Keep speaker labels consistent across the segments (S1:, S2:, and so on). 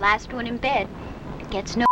S1: last one in bed gets no.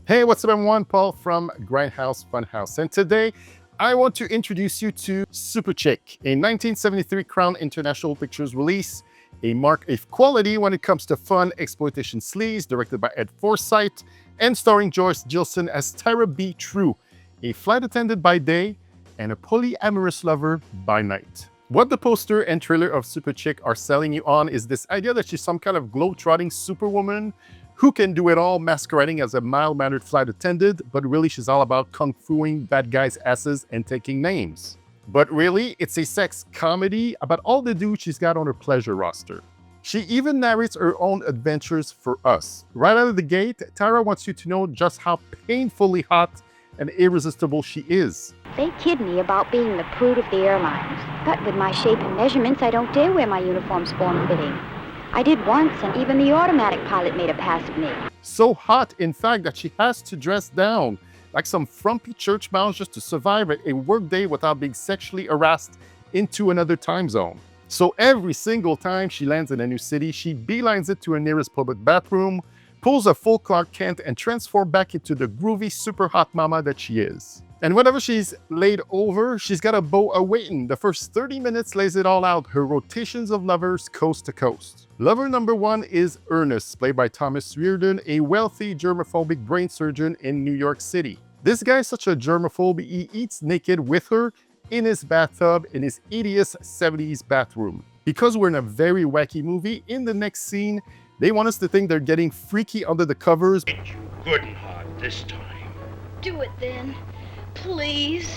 S2: Hey, what's up everyone? Paul from Grindhouse Funhouse, and today I want to introduce you to Superchick, a 1973 Crown International Pictures release, a mark of quality when it comes to fun exploitation sleaze, directed by Ed Forsyth and starring Joyce Jillson as Tyra B. True, a flight attendant by day and a polyamorous lover by night. What the poster and trailer of Superchick are selling you on is this idea that she's some kind of globe-trotting superwoman who can do it all, masquerading as a mild-mannered flight attendant, but really she's all about kung-fuing bad guys' asses and taking names. But really, it's a sex comedy about all the dudes she's got on her pleasure roster. She even narrates her own adventures for us. Right out of the gate, Tyra wants you to know just how painfully hot and irresistible she is.
S1: They kid me about being the prude of the airlines, but with my shape and measurements, I don't dare wear my uniforms form-fitting. I did once, and even the automatic pilot made a pass of me.
S2: So hot, in fact, that she has to dress down like some frumpy church mouse just to survive a workday without being sexually harassed into another time zone. So every single time she lands in a new city, she beelines it to her nearest public bathroom, pulls a full Clark Kent, and transforms back into the groovy, super hot mama that she is. And whenever she's laid over, she's got a beau awaiting. The first 30 minutes lays it all out, her rotations of lovers coast to coast. Lover number one is Ernest, played by Thomas Reardon, a wealthy germophobic brain surgeon in New York City. This guy is such a germaphobe, he eats naked with her in his bathtub in his hideous 70s bathroom. Because we're in a very wacky movie, in the next scene, they want us to think they're getting freaky under the covers.
S3: Get you good and hard this time.
S1: Do it then, please.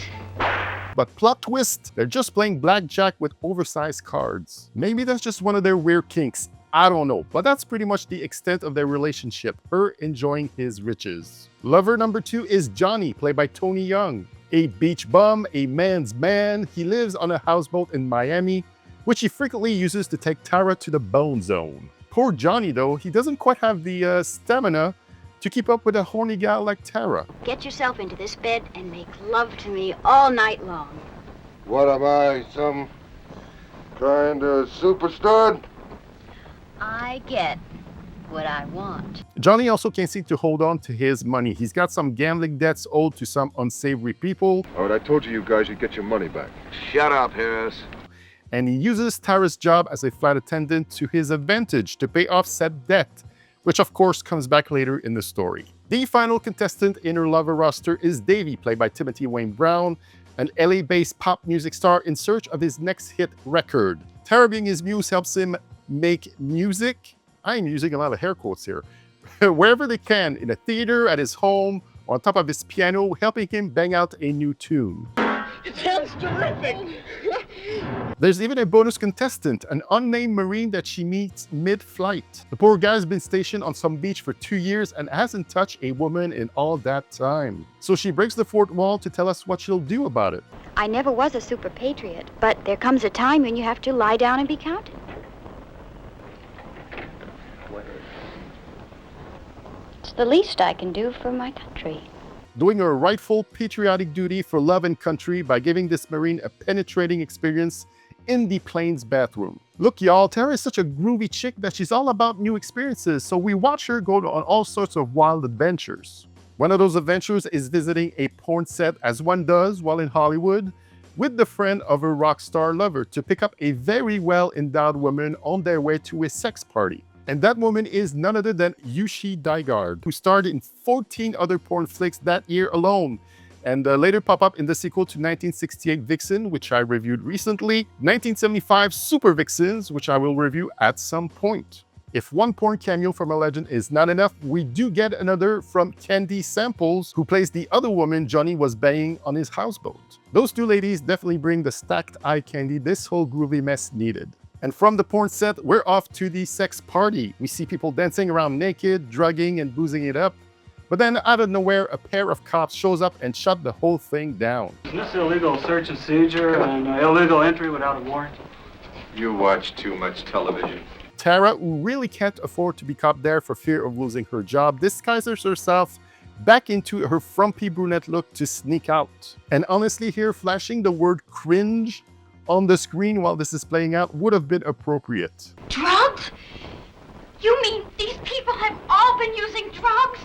S2: But plot twist, they're just playing blackjack with oversized cards. Maybe that's just one of their weird kinks, I don't know, but that's pretty much the extent of their relationship, her enjoying his riches. Lover number two is Johnny, played by Tony Young. A beach bum, a man's man, he lives on a houseboat in Miami, which he frequently uses to take Tyra to the bone zone. Poor Johnny though, he doesn't quite have the stamina to keep up with a horny gal like Tyra.
S1: Get yourself into this bed and make love to me all night long.
S4: What am I, some kind of super stud?
S1: I get what I want.
S2: Johnny also can't seem to hold on to his money. He's got some gambling debts owed to some unsavory people.
S4: Oh, I told you guys you'd get your money back.
S3: Shut up, Harris.
S2: And he uses Tyra's job as a flight attendant to his advantage to pay off said debt, which of course comes back later in the story. The final contestant in her lover roster is Davey, played by Timothy Wayne Brown, an LA-based pop music star in search of his next hit record. Tyra being his muse helps him make music, I'm using a lot of hair quotes here, wherever they can, in a theater, at his home, or on top of his piano, helping him bang out a new tune.
S3: It sounds terrific.
S2: There's even a bonus contestant, an unnamed Marine that she meets mid-flight. The poor guy's been stationed on some beach for 2 years and hasn't touched a woman in all that time. So she breaks the fourth wall to tell us what she'll do about it.
S1: I never was a super patriot, but there comes a time when you have to lie down and be counted. It's the least I can do for my country.
S2: Doing her rightful patriotic duty for love and country by giving this Marine a penetrating experience in the plane's bathroom. Look y'all, Tyra is such a groovy chick that she's all about new experiences, so we watch her go on all sorts of wild adventures. One of those adventures is visiting a porn set, as one does while in Hollywood, with the friend of her rock star lover to pick up a very well-endowed woman on their way to a sex party. And that woman is none other than Yushi Dygard, who starred in 14 other porn flicks that year alone, and later pop up in the sequel to 1968 Vixen, which I reviewed recently, 1975 Super Vixens, which I will review at some point. If one porn cameo from a legend is not enough, we do get another from Candy Samples, who plays the other woman Johnny was banging on his houseboat. Those two ladies definitely bring the stacked eye candy this whole groovy mess needed. And from the porn set, we're off to the sex party. We see people dancing around naked, drugging and boozing it up. But then out of nowhere, a pair of cops shows up and shut the whole thing down.
S5: Is this illegal search and seizure and illegal entry without a warrant?
S6: You watch too much television.
S2: Tyra, who really can't afford to be caught there for fear of losing her job, disguises herself back into her frumpy brunette look to sneak out. And honestly here, flashing the word cringe on the screen while this is playing out would have been appropriate.
S7: Drugs? You mean these people have all been using drugs?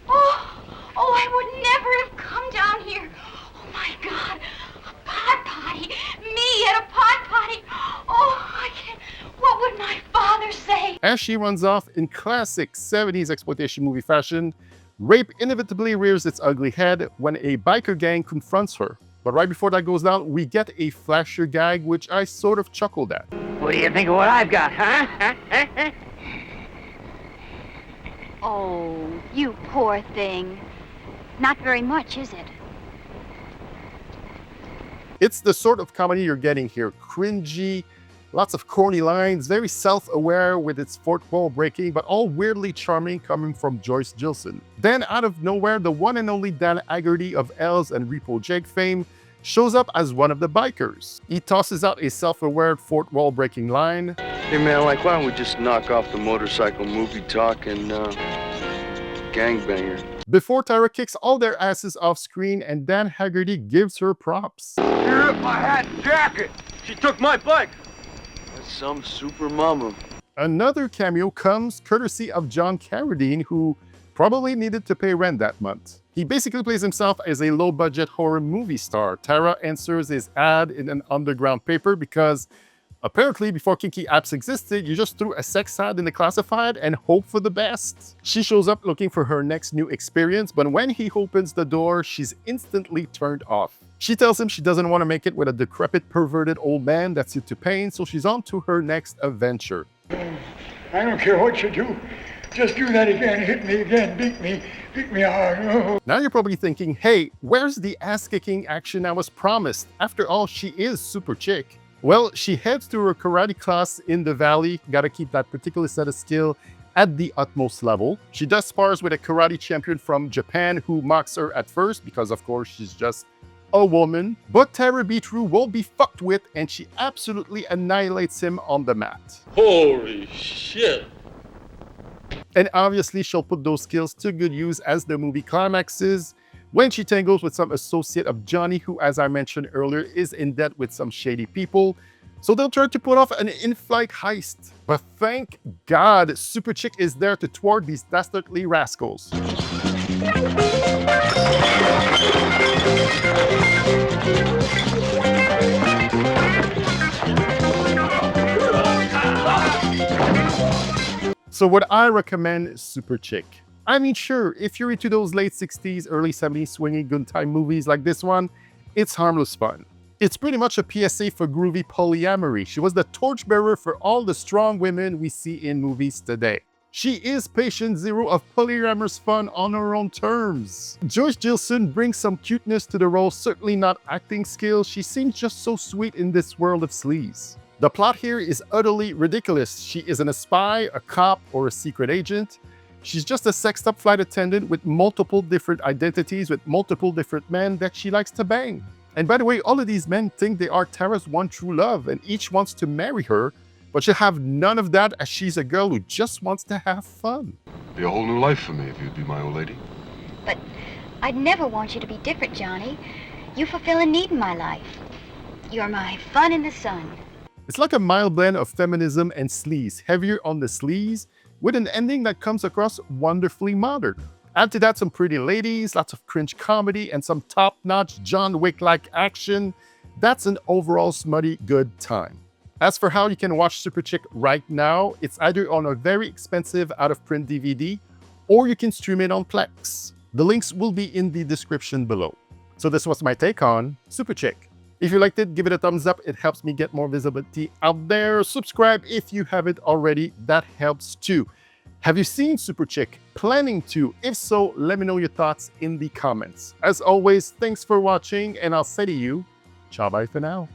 S7: Oh, I would never have come down here. Oh, my God. A pot party. Me at a pot party. Oh, I can't. What would my father say?
S2: As she runs off in classic 70s exploitation movie fashion, rape inevitably rears its ugly head when a biker gang confronts her. But right before that goes down, we get a flasher gag, which I sort of chuckled at.
S8: What do you think of what I've got, huh?
S1: Oh, you poor thing. Not very much, is it?
S2: It's the sort of comedy you're getting here. Cringy, lots of corny lines, very self-aware with its fourth wall breaking, but all weirdly charming coming from Joyce Jillson. Then out of nowhere, the one and only Dan Haggerty of Els and Repo Jag fame shows up as one of the bikers. He tosses out a self-aware fourth wall breaking line.
S9: Hey man, why don't we just knock off the motorcycle movie talk and gangbanger?
S2: Before Tara kicks all their asses off screen and Dan Haggerty gives her props.
S9: You ripped my hat and jacket! She took my bike! That's some super mama.
S2: Another cameo comes courtesy of John Carradine, who probably needed to pay rent that month. He basically plays himself as a low-budget horror movie star. Tara answers his ad in an underground paper because apparently before kinky apps existed, you just threw a sex ad in the classified and hope for the best. She shows up looking for her next new experience, but when he opens the door, she's instantly turned off. She tells him she doesn't want to make it with a decrepit, perverted old man that's used to pain, so she's on to her next adventure.
S10: I don't care what you do. Just do that again, hit me again, beat me hard. Oh.
S2: Now you're probably thinking, hey, where's the ass-kicking action I was promised? After all, she is Superchick. Well, she heads to her karate class in the valley. Gotta keep that particular set of skill at the utmost level. She does spars with a karate champion from Japan who mocks her at first because, of course, she's just a woman. But Tara Beatrue won't be fucked with, and she absolutely annihilates him on the mat.
S3: Holy shit.
S2: And obviously, she'll put those skills to good use as the movie climaxes when she tangles with some associate of Johnny who, as I mentioned earlier, is in debt with some shady people. So they'll try to put off an in-flight heist. But thank God, Superchick is there to thwart these dastardly rascals. So would I recommend Superchick? I mean, sure, if you're into those late 60s, early 70s swinging good time movies like this one, it's harmless fun. It's pretty much a PSA for groovy polyamory. She was the torchbearer for all the strong women we see in movies today. She is patient zero of polyamorous fun on her own terms. Joyce Jillson brings some cuteness to the role, certainly not acting skills. She seems just so sweet in this world of sleaze. The plot here is utterly ridiculous. She isn't a spy, a cop, or a secret agent. She's just a sexed-up flight attendant with multiple different identities, with multiple different men that she likes to bang. And by the way, all of these men think they are Tara's one true love, and each wants to marry her, but she'll have none of that as she's a girl who just wants to have fun.
S4: Be a whole new life for me if you'd be my old lady.
S1: But I'd never want you to be different, Johnny. You fulfill a need in my life. You're my fun in the sun.
S2: It's like a mild blend of feminism and sleaze, heavier on the sleaze, with an ending that comes across wonderfully modern. Add to that some pretty ladies, lots of cringe comedy, and some top-notch John Wick-like action. That's an overall smutty good time. As for how you can watch Superchick right now, it's either on a very expensive out-of-print DVD, or you can stream it on Plex. The links will be in the description below. So this was my take on Superchick. If you liked it, give it a thumbs up. It helps me get more visibility out there. Subscribe if you haven't already. That helps too. Have you seen Superchick? Planning to? If so, let me know your thoughts in the comments. As always, thanks for watching, and I'll say to you, ciao bye for now.